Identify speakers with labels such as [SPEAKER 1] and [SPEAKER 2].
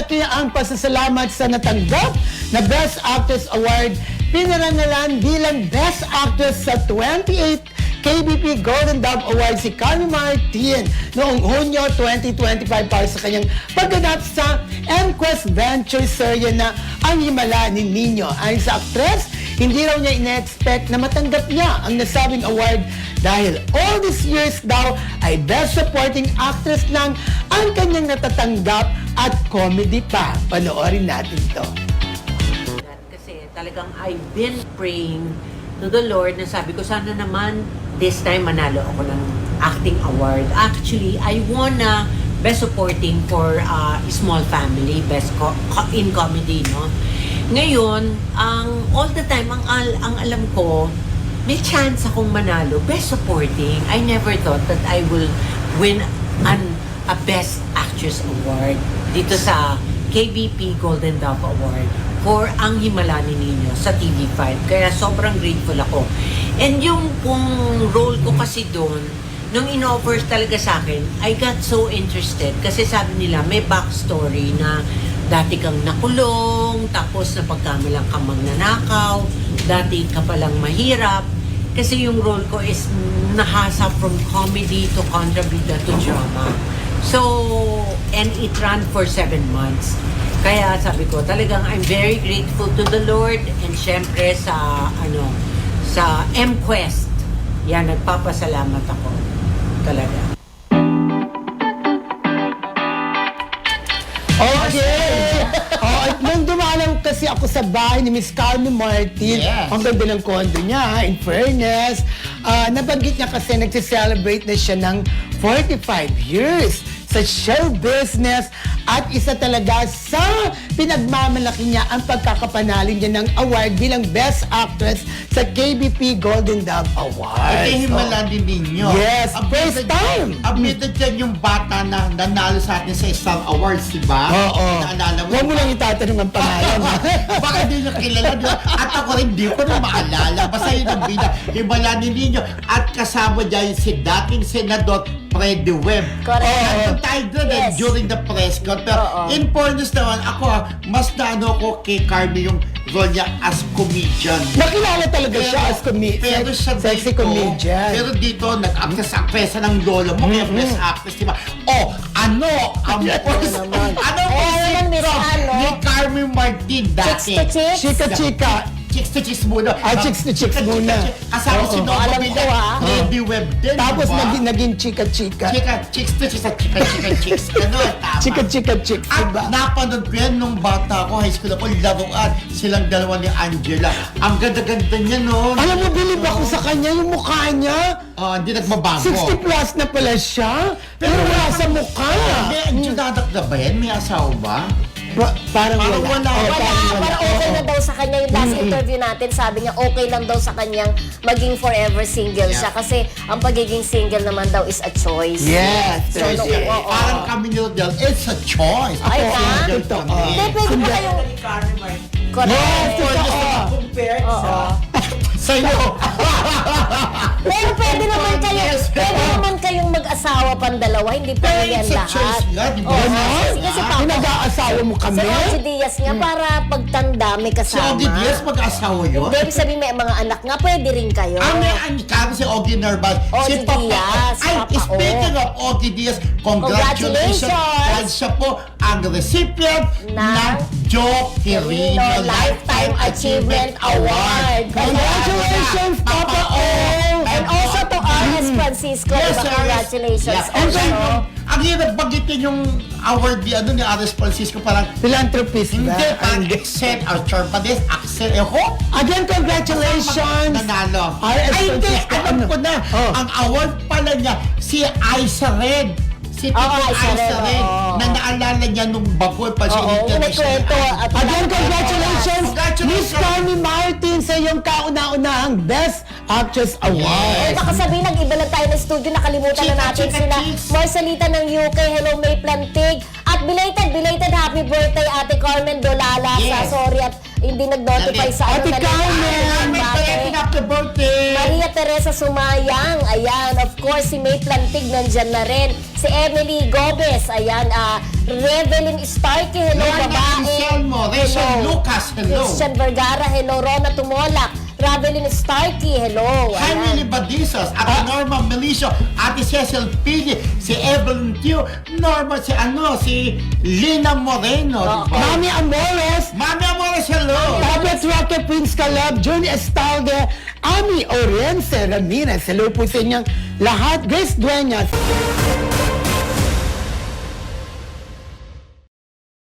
[SPEAKER 1] malaki ang pasasalamat sa natanggap na Best Actress Award. Pinarangalan bilang Best Actress sa 28th KBP Golden Dove Award si Carmi Martin noong Hunyo 2025 para sa kanyang pagganap sa MQuest Venture serye na Ang Himala ni Nino. Ayon sa actress, hindi raw niya ina-expect na matanggap niya ang nasabing award dahil all these years daw ay Best Supporting Actress lang ang kanyang natatanggap at comedy pa. Panoorin natin to.
[SPEAKER 2] Kasi talagang I've been praying to the Lord na sabi ko, sana naman this time manalo ako ng acting award. Actually, I won Best Supporting for Small Family, Best in Comedy, no? Ngayon, all the time, ang alam ko, may chance akong manalo, Best Supporting. I never thought that I will win a Best Actress Award dito sa KBP Golden Dove Award for Ang Himala ni Nino sa TV5. Kaya sobrang grateful ako. And yung pong role ko kasi doon, nung in-offer talaga sa akin, I got so interested kasi sabi nila may backstory na dati kang nakulong, tapos napagkamalang kang magnanakaw, dati ka palang mahirap. Kasi yung role ko is nahasa from comedy to kontrabida to drama. So, and it ran for 7 months. Kaya sabi ko, talagang I'm very grateful to the Lord and syempre sa MQuest. Yan, nagpapasalamat ako. Talaga.
[SPEAKER 1] Okay! At nung dumalang kasi ako sa bahay ni Miss Carmi Martin, ang ganda ng kondo niya, in fairness, nabanggit niya kasi nagsi-celebrate na siya ng 45 years sa show business at isa talaga sa pinagmamalaki niya ang pagkakapanalo niya ng award bilang Best Actress sa KBP Golden Dove Award.
[SPEAKER 3] Ay, himala din ninyo.
[SPEAKER 1] Yes, first time.
[SPEAKER 3] Admitted yan yung bata na nanalo sa atin sa Star Awards, di ba?
[SPEAKER 1] Oo.
[SPEAKER 3] Naalala mo?
[SPEAKER 1] Huwag mo lang itatanong ang pangalan.
[SPEAKER 3] Baka hindi nyo kilala, di ba? At ako rin, di ko na maalala. Basta yun ang bida. Himala din ninyo. At kasama dyan si dating Senador Freddy Webb.
[SPEAKER 4] Correct.
[SPEAKER 3] Nandun tayo doon
[SPEAKER 4] Yes.
[SPEAKER 3] during the press con. Pero in fairness naman, ako mas naano ko kay Carmi yung role niya as comedian.
[SPEAKER 1] Nakilala talaga siya as
[SPEAKER 3] Pero siya
[SPEAKER 1] sexy
[SPEAKER 3] dito,
[SPEAKER 1] comedian.
[SPEAKER 3] pero dito, nag-actress ng lolo mo, kaya best actress, di ba? Oh, ano ang first, ano
[SPEAKER 4] naman, Miss Ano?
[SPEAKER 3] ni Carmi Martin dati?
[SPEAKER 4] Chicks to chicks?
[SPEAKER 1] Chika-chika.
[SPEAKER 3] Chicks to chicks muna.
[SPEAKER 1] Chicks to chicks muna.
[SPEAKER 3] Kasama si
[SPEAKER 1] Oo.
[SPEAKER 3] Nova
[SPEAKER 4] Alam ko,
[SPEAKER 3] Villa, Freddy Webb din,
[SPEAKER 1] Tapos
[SPEAKER 3] diba?
[SPEAKER 1] naging chika-chika.
[SPEAKER 3] Chicks to chicks at chicks. Ano, tama.
[SPEAKER 1] Chika-chika chicks,
[SPEAKER 3] At
[SPEAKER 1] diba?
[SPEAKER 3] napanood ko yan nung bata ako, high school ako, laruan silang dalawa ni Angela. Ang ganda-ganda niya noon.
[SPEAKER 1] Alam mo, bilib ako sa kanya, yung mukha niya.
[SPEAKER 3] Hindi nagbabago.
[SPEAKER 1] 60 plus na pala siya. Pero wala sa mukha.
[SPEAKER 3] May judadak na ba yan? May asawa ba?
[SPEAKER 1] Parang
[SPEAKER 3] Parang
[SPEAKER 1] wala.
[SPEAKER 3] wala.
[SPEAKER 1] Oo,
[SPEAKER 4] Para okay na daw sa kanya yung last interview natin, sabi niya okay lang daw sa kanyang maging forever single siya kasi ang pagiging single naman daw is a choice.
[SPEAKER 1] Yes.
[SPEAKER 4] So,
[SPEAKER 3] Choice
[SPEAKER 4] no,
[SPEAKER 3] eh.
[SPEAKER 4] oo.
[SPEAKER 3] Parang kami ni Rodel, it's a choice.
[SPEAKER 4] Ay,
[SPEAKER 3] Ako,
[SPEAKER 4] ha?
[SPEAKER 3] single
[SPEAKER 1] Totoo.
[SPEAKER 3] kami.
[SPEAKER 4] Hindi, pwede ba kayong... Correct.
[SPEAKER 3] Compare
[SPEAKER 4] Oo.
[SPEAKER 3] sa'yo.
[SPEAKER 4] Pero pwede naman kayong mag-asawa pang dalawa, hindi pa
[SPEAKER 3] Pero
[SPEAKER 4] yan
[SPEAKER 3] it's a
[SPEAKER 4] lahat.
[SPEAKER 3] choice nga, di ba?
[SPEAKER 4] Oo, kasi pa,
[SPEAKER 1] Pinag-aasawa mo kami?
[SPEAKER 4] si Ogie Diaz nga para pagtanda may
[SPEAKER 3] Si
[SPEAKER 4] kasama.
[SPEAKER 3] Ogie Diaz, mag-asawa yun?
[SPEAKER 4] Hindi, ibig sabihin may mga anak nga, pwede rin kayo.
[SPEAKER 3] May anikaro si Ogie Nerval.
[SPEAKER 4] Ogie Diaz,
[SPEAKER 3] Ay,
[SPEAKER 4] Papa
[SPEAKER 3] speaking of Ogie Diaz, congratulations!
[SPEAKER 4] Congratulations!
[SPEAKER 3] Dahil siya po ang recipient ng Joe Quirino
[SPEAKER 4] Lifetime Achievement Award.
[SPEAKER 1] Congratulations, Papa O!
[SPEAKER 4] And also to R.S. Francisco,
[SPEAKER 3] Yes,
[SPEAKER 4] diba?
[SPEAKER 3] sir.
[SPEAKER 4] Congratulations
[SPEAKER 3] Yeah. And then,
[SPEAKER 4] also.
[SPEAKER 3] ang hirap bagitin yung award ni Ares Francisco, parang
[SPEAKER 1] Philanthropist
[SPEAKER 3] hindi,
[SPEAKER 1] ba?
[SPEAKER 3] parang accent or charpades, accent,
[SPEAKER 1] Again, congratulations!
[SPEAKER 3] nanalo.
[SPEAKER 1] R.S.
[SPEAKER 3] Ay, hindi,
[SPEAKER 1] Francisco,
[SPEAKER 3] alam
[SPEAKER 1] ano?
[SPEAKER 3] ko na.
[SPEAKER 1] Oh.
[SPEAKER 3] Ang award pala niya, si Aisa Red. Si Tito
[SPEAKER 4] Aisa
[SPEAKER 3] Aisa
[SPEAKER 4] Red,
[SPEAKER 3] Red,
[SPEAKER 4] oo.
[SPEAKER 3] na naalala niya nung bagoy pa siya.
[SPEAKER 4] Oo, kwento.
[SPEAKER 1] Again, congratulations,
[SPEAKER 3] Congratulations.
[SPEAKER 1] Miss Carmi Martin sa iyong kauna-unahang Best Actress Award.
[SPEAKER 4] Baka sabihin, nag-iba lang tayo ng studio, nakalimutan
[SPEAKER 3] Chika,
[SPEAKER 4] na natin
[SPEAKER 3] chika,
[SPEAKER 4] sila.
[SPEAKER 3] chicks.
[SPEAKER 4] Marcelita ng UK, hello May Plantig. At belated happy birthday Ate Carmen Dolala.
[SPEAKER 3] Yes.
[SPEAKER 4] Sorry at hindi nag-notify sa
[SPEAKER 1] Ate
[SPEAKER 4] na-
[SPEAKER 1] Carmen!
[SPEAKER 3] Happy birthday!
[SPEAKER 4] Maria Teresa Sumayang, ayan, of course, si May Plantig nandyan na rin. Si Emily Gomez, ayan, Revelyn Starkey, hello,
[SPEAKER 3] Lorna
[SPEAKER 4] babae.
[SPEAKER 3] Anselmo, Rachel Lucas, hello.
[SPEAKER 4] Christian Vergara, hello. Rona Tumolak, Revelyn Starkey, hello.
[SPEAKER 3] Jaime
[SPEAKER 4] Ayan.
[SPEAKER 3] Libadizos, Ate Norma Melicio, Ate Cecil Pili, si Evelyn Tio, Norma, si Lina Moreno.
[SPEAKER 4] Oo.
[SPEAKER 3] Diba?
[SPEAKER 1] Mami Amores,
[SPEAKER 3] Mami Amores, hello.
[SPEAKER 1] Tablet Rocket, Prince Caleb, Juni Estalde, Ami Orense Ramirez. Hello po sa inyong lahat. Grace Dueñas.